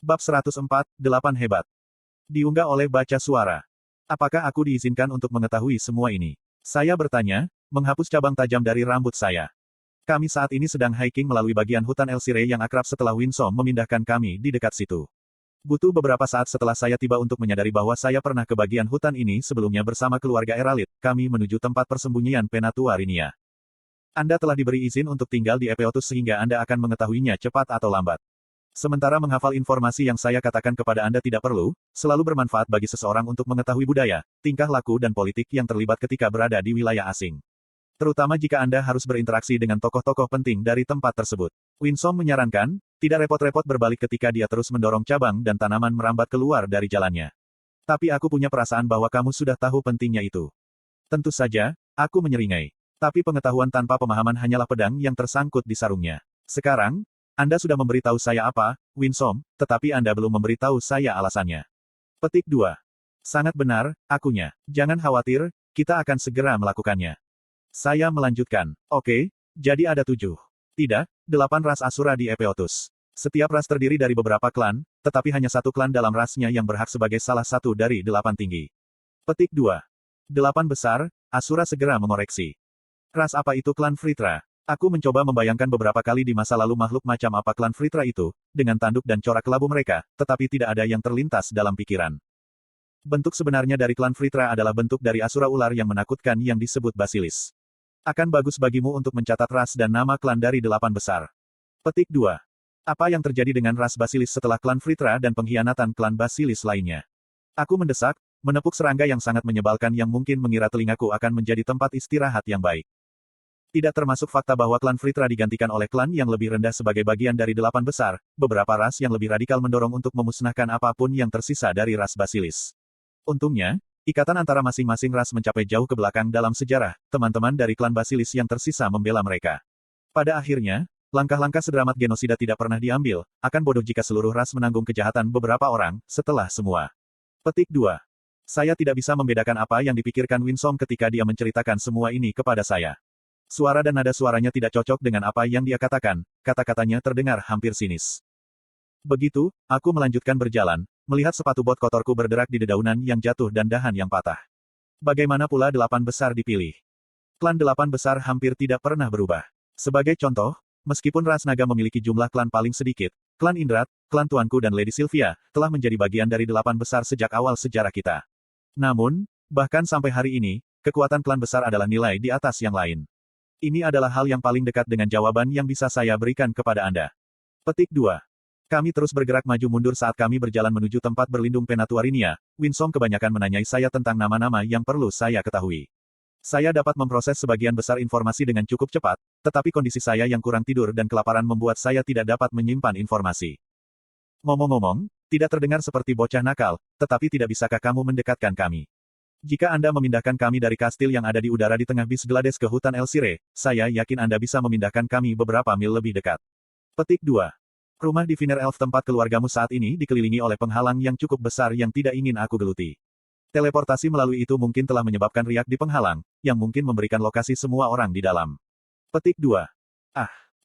Bab 104, 8 hebat. Diunggah oleh baca suara. Apakah aku diizinkan untuk mengetahui semua ini? Saya bertanya, menghapus cabang tajam dari rambut saya. Kami saat ini sedang hiking melalui bagian hutan Elsire yang akrab setelah Winsome memindahkan kami di dekat situ. Butuh beberapa saat setelah saya tiba untuk menyadari bahwa saya pernah ke bagian hutan ini sebelumnya bersama keluarga Eralit. Kami menuju tempat persembunyian Penatua Rinia. Anda telah diberi izin untuk tinggal di Epeotus sehingga Anda akan mengetahuinya cepat atau lambat. Sementara menghafal informasi yang saya katakan kepada Anda tidak perlu, selalu bermanfaat bagi seseorang untuk mengetahui budaya, tingkah laku dan politik yang terlibat ketika berada di wilayah asing. Terutama jika Anda harus berinteraksi dengan tokoh-tokoh penting dari tempat tersebut. Winsome menyarankan, tidak repot-repot berbalik ketika dia terus mendorong cabang dan tanaman merambat keluar dari jalannya. Tapi aku punya perasaan bahwa kamu sudah tahu pentingnya itu. Tentu saja, aku menyeringai. Tapi pengetahuan tanpa pemahaman hanyalah pedang yang tersangkut di sarungnya. Sekarang, Anda sudah memberitahu saya apa, Winsome, tetapi Anda belum memberitahu saya alasannya. Petik 2. Sangat benar, akunya. Jangan khawatir, kita akan segera melakukannya. Saya melanjutkan. Oke, jadi ada 7. Tidak, 8 ras Asura di Epeotus. Setiap ras terdiri dari beberapa klan, tetapi hanya satu klan dalam rasnya yang berhak sebagai salah satu dari 8 tinggi. Petik 2. 8 besar, Asura segera mengoreksi. Ras apa itu klan Fritra? Aku mencoba membayangkan beberapa kali di masa lalu makhluk macam apa klan Fritra itu, dengan tanduk dan corak kelabu mereka, tetapi tidak ada yang terlintas dalam pikiran. Bentuk sebenarnya dari klan Fritra adalah bentuk dari Asura ular yang menakutkan yang disebut Basilis. Akan bagus bagimu untuk mencatat ras dan nama klan dari 8 besar. Petik 2. Apa yang terjadi dengan ras Basilis setelah klan Fritra dan pengkhianatan klan Basilis lainnya? Aku mendesak, menepuk serangga yang sangat menyebalkan yang mungkin mengira telingaku akan menjadi tempat istirahat yang baik. Tidak termasuk fakta bahwa klan Fritra digantikan oleh klan yang lebih rendah sebagai bagian dari 8 besar, beberapa ras yang lebih radikal mendorong untuk memusnahkan apapun yang tersisa dari ras Basilis. Untungnya, ikatan antara masing-masing ras mencapai jauh ke belakang dalam sejarah, teman-teman dari klan Basilis yang tersisa membela mereka. Pada akhirnya, langkah-langkah sedramat genosida tidak pernah diambil, akan bodoh jika seluruh ras menanggung kejahatan beberapa orang, setelah semua. Petik 2. Saya tidak bisa membedakan apa yang dipikirkan Winsome ketika dia menceritakan semua ini kepada saya. Suara dan nada suaranya tidak cocok dengan apa yang dia katakan, kata-katanya terdengar hampir sinis. Begitu, aku melanjutkan berjalan, melihat sepatu bot kotorku berderak di dedaunan yang jatuh dan dahan yang patah. Bagaimana pula 8 besar dipilih? Klan 8 besar hampir tidak pernah berubah. Sebagai contoh, meskipun ras naga memiliki jumlah klan paling sedikit, klan Indrat, klan Tuanku dan Lady Sylvia, telah menjadi bagian dari 8 besar sejak awal sejarah kita. Namun, bahkan sampai hari ini, kekuatan klan besar adalah nilai di atas yang lain. Ini adalah hal yang paling dekat dengan jawaban yang bisa saya berikan kepada Anda. Petik 2. Kami terus bergerak maju mundur saat kami berjalan menuju tempat berlindung Penatua Rinia. Winsome kebanyakan menanyai saya tentang nama-nama yang perlu saya ketahui. Saya dapat memproses sebagian besar informasi dengan cukup cepat, tetapi kondisi saya yang kurang tidur dan kelaparan membuat saya tidak dapat menyimpan informasi. Ngomong-ngomong, tidak terdengar seperti bocah nakal, tetapi tidak bisakah kamu mendekatkan kami? Jika Anda memindahkan kami dari kastil yang ada di udara di tengah bis Glades ke hutan Elsire, saya yakin Anda bisa memindahkan kami beberapa mil lebih dekat. Petik 2. Rumah di Viner Elf tempat keluargamu saat ini dikelilingi oleh penghalang yang cukup besar yang tidak ingin aku geluti. Teleportasi melalui itu mungkin telah menyebabkan riak di penghalang, yang mungkin memberikan lokasi semua orang di dalam. Petik 2.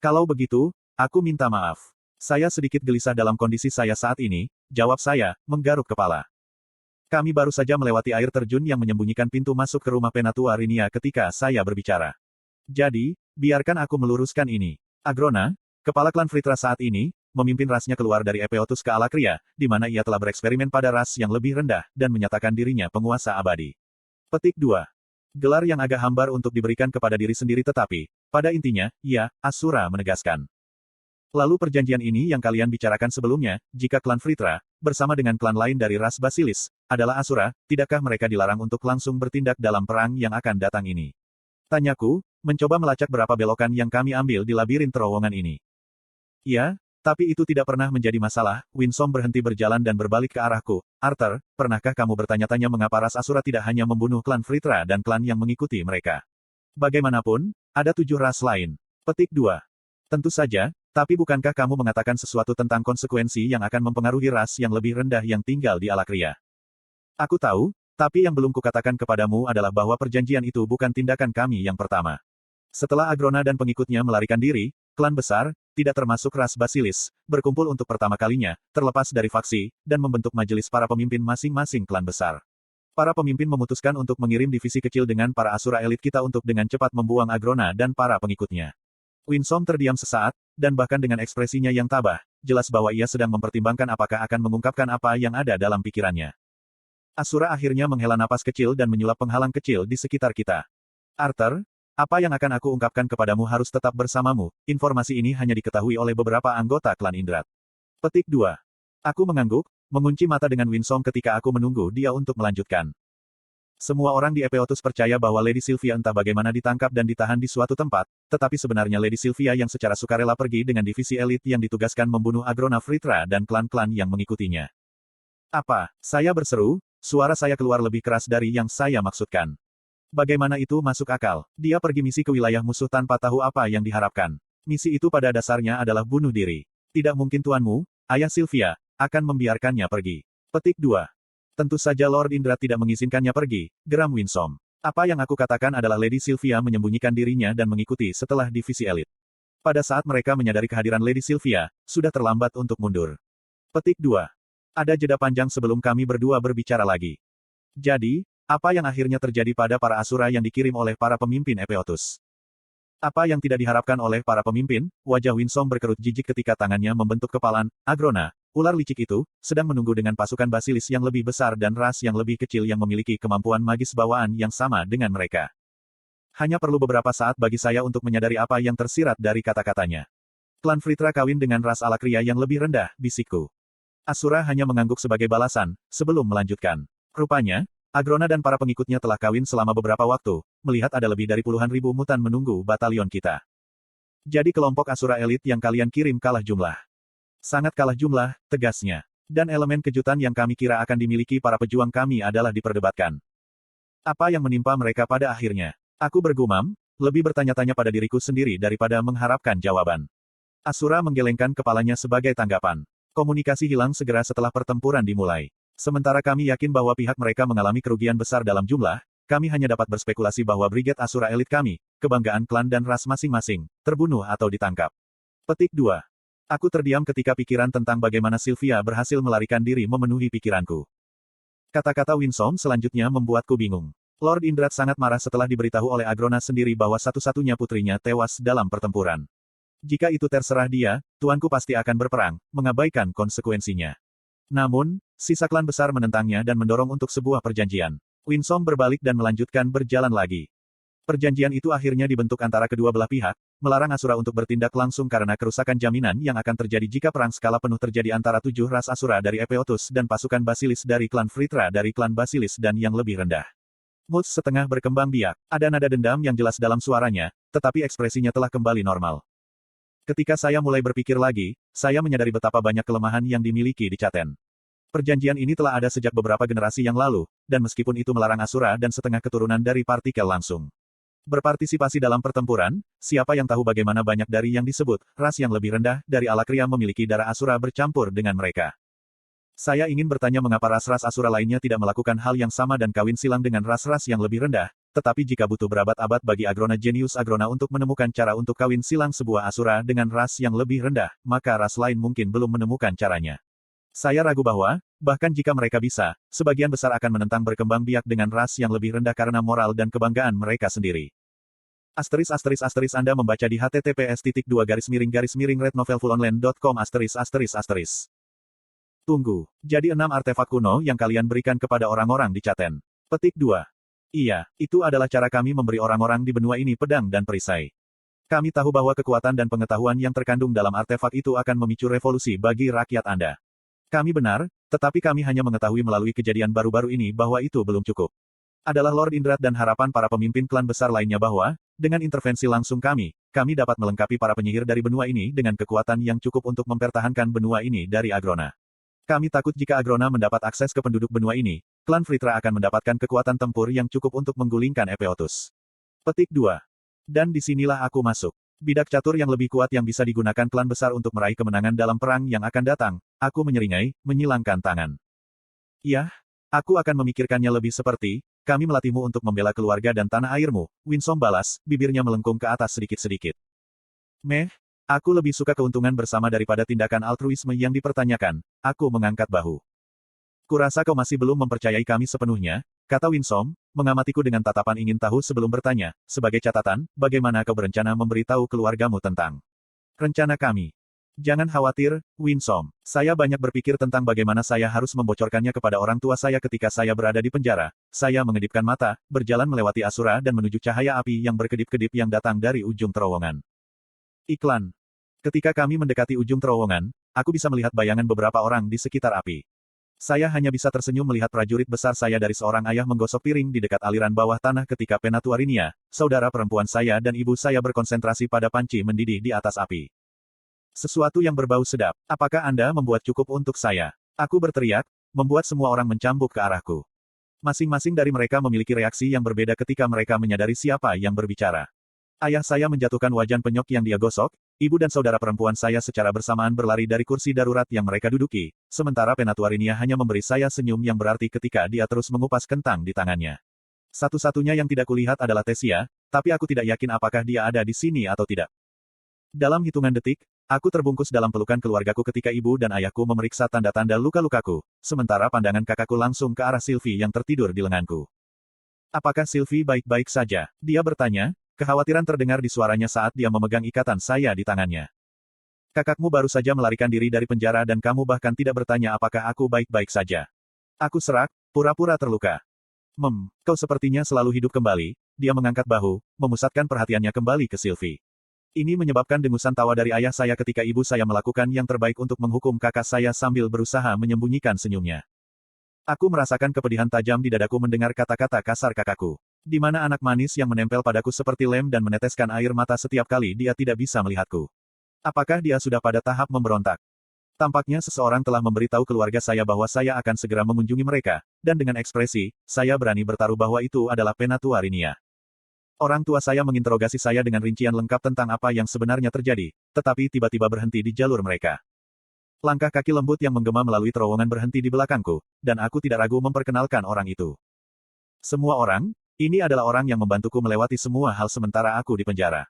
Kalau begitu, aku minta maaf. Saya sedikit gelisah dalam kondisi saya saat ini, jawab saya, menggaruk kepala. Kami baru saja melewati air terjun yang menyembunyikan pintu masuk ke rumah Penatua Rinia ketika saya berbicara. Jadi, biarkan aku meluruskan ini. Agrona, kepala klan Fritra saat ini, memimpin rasnya keluar dari Epeotus ke Alakria, di mana ia telah bereksperimen pada ras yang lebih rendah, dan menyatakan dirinya penguasa abadi. Petik 2. Gelar yang agak hambar untuk diberikan kepada diri sendiri tetapi, pada intinya, ia, Asura menegaskan. Lalu perjanjian ini yang kalian bicarakan sebelumnya, jika klan Fritra, bersama dengan klan lain dari ras Basilis, adalah Asura, tidakkah mereka dilarang untuk langsung bertindak dalam perang yang akan datang ini? Tanyaku, mencoba melacak berapa belokan yang kami ambil di labirin terowongan ini. Iya, tapi itu tidak pernah menjadi masalah. Winsome berhenti berjalan dan berbalik ke arahku. Arthur, pernahkah kamu bertanya-tanya mengapa ras Asura tidak hanya membunuh klan Fritra dan klan yang mengikuti mereka? Bagaimanapun, ada 7 ras lain. Petik 2. Tentu saja, tapi bukankah kamu mengatakan sesuatu tentang konsekuensi yang akan mempengaruhi ras yang lebih rendah yang tinggal di Alakria? Aku tahu, tapi yang belum kukatakan kepadamu adalah bahwa perjanjian itu bukan tindakan kami yang pertama. Setelah Agrona dan pengikutnya melarikan diri, klan besar, tidak termasuk ras basilis, berkumpul untuk pertama kalinya, terlepas dari faksi, dan membentuk majelis para pemimpin masing-masing klan besar. Para pemimpin memutuskan untuk mengirim divisi kecil dengan para asura elit kita untuk dengan cepat membuang Agrona dan para pengikutnya. Winsome terdiam sesaat, dan bahkan dengan ekspresinya yang tabah, jelas bahwa ia sedang mempertimbangkan apakah akan mengungkapkan apa yang ada dalam pikirannya. Asura akhirnya menghela napas kecil dan menyulap penghalang kecil di sekitar kita. Arthur, apa yang akan aku ungkapkan kepadamu harus tetap bersamamu, informasi ini hanya diketahui oleh beberapa anggota klan Indrat. Petik 2. Aku mengangguk, mengunci mata dengan Winsome ketika aku menunggu dia untuk melanjutkan. Semua orang di Epeotus percaya bahwa Lady Sylvia entah bagaimana ditangkap dan ditahan di suatu tempat, tetapi sebenarnya Lady Sylvia yang secara sukarela pergi dengan divisi elit yang ditugaskan membunuh Agrona Fritra dan klan-klan yang mengikutinya. Apa? Saya berseru, suara saya keluar lebih keras dari yang saya maksudkan. Bagaimana itu masuk akal? Dia pergi misi ke wilayah musuh tanpa tahu apa yang diharapkan. Misi itu pada dasarnya adalah bunuh diri. Tidak mungkin tuanmu, Ayah Sylvia, akan membiarkannya pergi. Petik 2. Tentu saja Lord Indra tidak mengizinkannya pergi, geram Winsome. Apa yang aku katakan adalah Lady Sylvia menyembunyikan dirinya dan mengikuti setelah divisi elit. Pada saat mereka menyadari kehadiran Lady Sylvia, sudah terlambat untuk mundur. Petik 2. Ada jeda panjang sebelum kami berdua berbicara lagi. Jadi, apa yang akhirnya terjadi pada para asura yang dikirim oleh para pemimpin Epeotus? Apa yang tidak diharapkan oleh para pemimpin? Wajah Winsome berkerut jijik ketika tangannya membentuk kepalan, Agrona, ular licik itu, sedang menunggu dengan pasukan basilis yang lebih besar dan ras yang lebih kecil yang memiliki kemampuan magis bawaan yang sama dengan mereka. Hanya perlu beberapa saat bagi saya untuk menyadari apa yang tersirat dari kata-katanya. Klan Fritra kawin dengan ras Alakria yang lebih rendah, bisikku. Asura hanya mengangguk sebagai balasan, sebelum melanjutkan. Rupanya, Agrona dan para pengikutnya telah kawin selama beberapa waktu, melihat ada lebih dari puluhan ribu mutan menunggu batalion kita. Jadi kelompok Asura elit yang kalian kirim kalah jumlah. Sangat kalah jumlah, tegasnya. Dan elemen kejutan yang kami kira akan dimiliki para pejuang kami adalah diperdebatkan. Apa yang menimpa mereka pada akhirnya? Aku bergumam, lebih bertanya-tanya pada diriku sendiri daripada mengharapkan jawaban. Asura menggelengkan kepalanya sebagai tanggapan. Komunikasi hilang segera setelah pertempuran dimulai. Sementara kami yakin bahwa pihak mereka mengalami kerugian besar dalam jumlah, kami hanya dapat berspekulasi bahwa brigade Asura elit kami, kebanggaan klan dan ras masing-masing, terbunuh atau ditangkap. Petik 2. Aku terdiam ketika pikiran tentang bagaimana Sylvia berhasil melarikan diri memenuhi pikiranku. Kata-kata Winsome selanjutnya membuatku bingung. Lord Indrat sangat marah setelah diberitahu oleh Agrona sendiri bahwa satu-satunya putrinya tewas dalam pertempuran. Jika itu terserah dia, tuanku pasti akan berperang, mengabaikan konsekuensinya. Namun, sisa klan besar menentangnya dan mendorong untuk sebuah perjanjian. Winsome berbalik dan melanjutkan berjalan lagi. Perjanjian itu akhirnya dibentuk antara kedua belah pihak, melarang Asura untuk bertindak langsung karena kerusakan jaminan yang akan terjadi jika perang skala penuh terjadi antara 7 ras Asura dari Epeotus dan pasukan Basilis dari klan Fritra dari klan Basilis dan yang lebih rendah. Moods setengah berkembang biak. Ada nada dendam yang jelas dalam suaranya, tetapi ekspresinya telah kembali normal. Ketika saya mulai berpikir lagi, saya menyadari betapa banyak kelemahan yang dimiliki di Caten. Perjanjian ini telah ada sejak beberapa generasi yang lalu, dan meskipun itu melarang Asura dan setengah keturunan dari partikel langsung berpartisipasi dalam pertempuran, siapa yang tahu bagaimana banyak dari yang disebut ras yang lebih rendah dari Alakria memiliki darah Asura bercampur dengan mereka. Saya ingin bertanya mengapa ras-ras Asura lainnya tidak melakukan hal yang sama dan kawin silang dengan ras-ras yang lebih rendah, tetapi jika butuh berabad-abad bagi Agrona Genius Agrona untuk menemukan cara untuk kawin silang sebuah Asura dengan ras yang lebih rendah, maka ras lain mungkin belum menemukan caranya. Saya ragu bahwa, bahkan jika mereka bisa, sebagian besar akan menentang berkembang biak dengan ras yang lebih rendah karena moral dan kebanggaan mereka sendiri. Anda membaca di https://rednovelfullonline.com. Tunggu, jadi 6 artefak kuno yang kalian berikan kepada orang-orang di Caten. Petik 2. Iya, itu adalah cara kami memberi orang-orang di benua ini pedang dan perisai. Kami tahu bahwa kekuatan dan pengetahuan yang terkandung dalam artefak itu akan memicu revolusi bagi rakyat Anda. Kami benar, tetapi kami hanya mengetahui melalui kejadian baru-baru ini bahwa itu belum cukup. Adalah Lord Indrat dan harapan para pemimpin klan besar lainnya bahwa, dengan intervensi langsung kami dapat melengkapi para penyihir dari benua ini dengan kekuatan yang cukup untuk mempertahankan benua ini dari Agrona. Kami takut jika Agrona mendapat akses ke penduduk benua ini, klan Fritra akan mendapatkan kekuatan tempur yang cukup untuk menggulingkan Epeotus. Petik 2. Dan disinilah aku masuk. Bidak catur yang lebih kuat yang bisa digunakan klan besar untuk meraih kemenangan dalam perang yang akan datang, aku menyeringai, menyilangkan tangan. Iya, aku akan memikirkannya lebih seperti, kami melatihmu untuk membela keluarga dan tanah airmu, Winsome balas, bibirnya melengkung ke atas sedikit-sedikit. Meh, Aku lebih suka keuntungan bersama daripada tindakan altruisme yang dipertanyakan. Aku mengangkat bahu. Kurasa kau masih belum mempercayai kami sepenuhnya, kata Winsom, mengamatiku dengan tatapan ingin tahu sebelum bertanya. Sebagai catatan, bagaimana kau berencana memberitahu keluargamu tentang rencana kami? Jangan khawatir, Winsom. Saya banyak berpikir tentang bagaimana saya harus membocorkannya kepada orang tua saya ketika saya berada di penjara. Saya mengedipkan mata, berjalan melewati Asura dan menuju cahaya api yang berkedip-kedip yang datang dari ujung terowongan. Iklan. Ketika kami mendekati ujung terowongan, aku bisa melihat bayangan beberapa orang di sekitar api. Saya hanya bisa tersenyum melihat prajurit besar saya dari seorang ayah menggosok piring di dekat aliran bawah tanah ketika Penatuarinia, saudara perempuan saya dan ibu saya berkonsentrasi pada panci mendidih di atas api. Sesuatu yang berbau sedap. Apakah Anda membuat cukup untuk saya? Aku berteriak, membuat semua orang mencambuk ke arahku. Masing-masing dari mereka memiliki reaksi yang berbeda ketika mereka menyadari siapa yang berbicara. Ayah saya menjatuhkan wajan penyok yang dia gosok, ibu dan saudara perempuan saya secara bersamaan berlari dari kursi darurat yang mereka duduki, sementara Penatuarinia hanya memberi saya senyum yang berarti ketika dia terus mengupas kentang di tangannya. Satu-satunya yang tidak kulihat adalah Tesia, tapi aku tidak yakin apakah dia ada di sini atau tidak. Dalam hitungan detik, aku terbungkus dalam pelukan keluargaku ketika ibu dan ayahku memeriksa tanda-tanda luka-lukaku, sementara pandangan kakakku langsung ke arah Sylvie yang tertidur di lenganku. Apakah Sylvie baik-baik saja? Dia bertanya. Kekhawatiran terdengar di suaranya saat dia memegang ikatan saya di tangannya. Kakakmu baru saja melarikan diri dari penjara dan kamu bahkan tidak bertanya apakah aku baik-baik saja. Aku serak, pura-pura terluka. Kau sepertinya selalu hidup kembali, dia mengangkat bahu, memusatkan perhatiannya kembali ke Sylvie. Ini menyebabkan dengusan tawa dari ayah saya ketika ibu saya melakukan yang terbaik untuk menghukum kakak saya sambil berusaha menyembunyikan senyumnya. Aku merasakan kepedihan tajam di dadaku mendengar kata-kata kasar kakakku. Di mana anak manis yang menempel padaku seperti lem dan meneteskan air mata setiap kali dia tidak bisa melihatku. Apakah dia sudah pada tahap memberontak? Tampaknya seseorang telah memberitahu keluarga saya bahwa saya akan segera mengunjungi mereka, dan dengan ekspresi, saya berani bertaruh bahwa itu adalah Penatuarinia. Orang tua saya menginterogasi saya dengan rincian lengkap tentang apa yang sebenarnya terjadi, tetapi tiba-tiba berhenti di jalur mereka. Langkah kaki lembut yang menggema melalui terowongan berhenti di belakangku, dan aku tidak ragu memperkenalkan orang itu. Semua orang, ini adalah orang yang membantuku melewati semua hal sementara aku di penjara.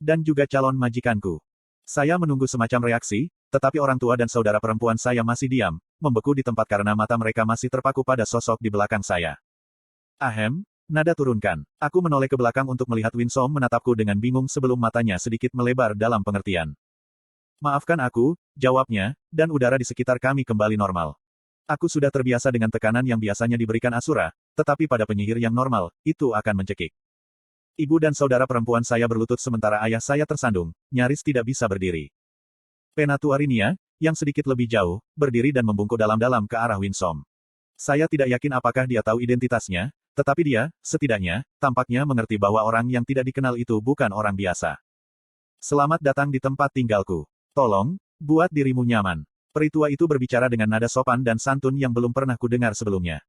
Dan juga calon majikanku. Saya menunggu semacam reaksi, tetapi orang tua dan saudara perempuan saya masih diam, membeku di tempat karena mata mereka masih terpaku pada sosok di belakang saya. Ahem, nada turunkan. Aku menoleh ke belakang untuk melihat Winsom menatapku dengan bingung sebelum matanya sedikit melebar dalam pengertian. Maafkan aku, jawabnya, dan udara di sekitar kami kembali normal. Aku sudah terbiasa dengan tekanan yang biasanya diberikan Asura, tetapi pada penyihir yang normal, itu akan mencekik. Ibu dan saudara perempuan saya berlutut sementara ayah saya tersandung, nyaris tidak bisa berdiri. Penatuarinia, yang sedikit lebih jauh, berdiri dan membungkuk dalam-dalam ke arah Winsom. Saya tidak yakin apakah dia tahu identitasnya, tetapi dia, setidaknya, tampaknya mengerti bahwa orang yang tidak dikenal itu bukan orang biasa. Selamat datang di tempat tinggalku. Tolong, buat dirimu nyaman. Peritua itu berbicara dengan nada sopan dan santun yang belum pernah kudengar sebelumnya.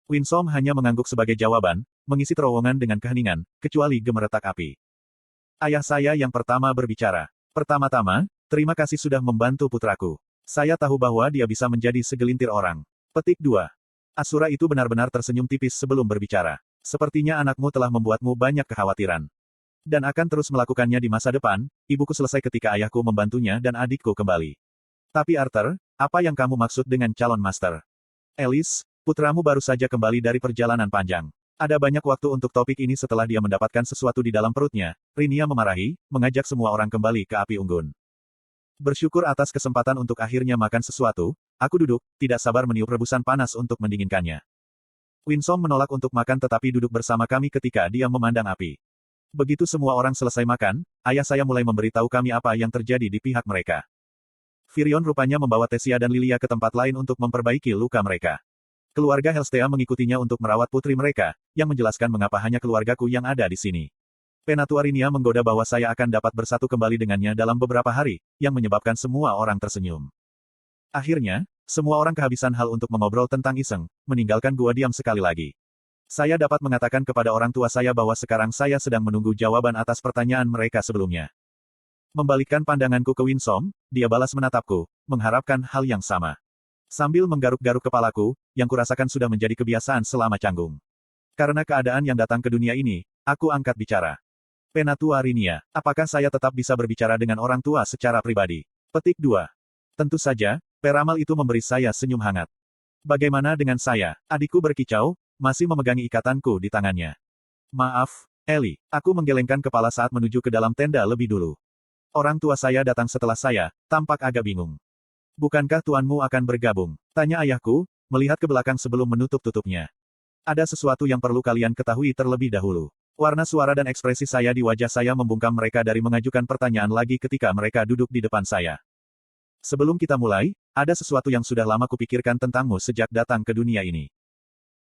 Winsom hanya mengangguk sebagai jawaban, mengisi terowongan dengan keheningan, kecuali gemeretak api. Ayah saya yang pertama berbicara. Pertama-tama, terima kasih sudah membantu putraku. Saya tahu bahwa dia bisa menjadi segelintir orang. Petik 2. Asura itu benar-benar tersenyum tipis sebelum berbicara. Sepertinya anakmu telah membuatmu banyak kekhawatiran. Dan akan terus melakukannya di masa depan, ibuku selesai ketika ayahku membantunya dan adikku kembali. Tapi Arthur, apa yang kamu maksud dengan calon master? Alice, putramu baru saja kembali dari perjalanan panjang. Ada banyak waktu untuk topik ini setelah dia mendapatkan sesuatu di dalam perutnya. Rinia memarahi, mengajak semua orang kembali ke api unggun. Bersyukur atas kesempatan untuk akhirnya makan sesuatu, aku duduk, tidak sabar meniup rebusan panas untuk mendinginkannya. Winsom menolak untuk makan tetapi duduk bersama kami ketika dia memandang api. Begitu semua orang selesai makan, ayah saya mulai memberitahu kami apa yang terjadi di pihak mereka. Virion rupanya membawa Tesia dan Lilia ke tempat lain untuk memperbaiki luka mereka. Keluarga Helstea mengikutinya untuk merawat putri mereka, yang menjelaskan mengapa hanya keluargaku yang ada di sini. Penatuarinia menggoda bahwa saya akan dapat bersatu kembali dengannya dalam beberapa hari, yang menyebabkan semua orang tersenyum. Akhirnya, semua orang kehabisan hal untuk mengobrol tentang iseng, meninggalkan gua diam sekali lagi. Saya dapat mengatakan kepada orang tua saya bahwa sekarang saya sedang menunggu jawaban atas pertanyaan mereka sebelumnya. Membalikkan pandanganku ke Winsom, dia balas menatapku, mengharapkan hal yang sama. Sambil menggaruk-garuk kepalaku, yang kurasakan sudah menjadi kebiasaan selama canggung. Karena keadaan yang datang ke dunia ini, aku angkat bicara. Penatua Rinia, apakah saya tetap bisa berbicara dengan orang tua secara pribadi? Petik 2. Tentu saja, peramal itu memberi saya senyum hangat. Bagaimana dengan saya? Adikku berkicau, masih memegangi ikatanku di tangannya. Maaf, Eli, aku menggelengkan kepala saat menuju ke dalam tenda lebih dulu. Orang tua saya datang setelah saya, tampak agak bingung. Bukankah tuanmu akan bergabung? Tanya ayahku, melihat ke belakang sebelum menutup-tutupnya. Ada sesuatu yang perlu kalian ketahui terlebih dahulu. Warna suara dan ekspresi saya di wajah saya membungkam mereka dari mengajukan pertanyaan lagi ketika mereka duduk di depan saya. Sebelum kita mulai, ada sesuatu yang sudah lama kupikirkan tentangmu sejak datang ke dunia ini.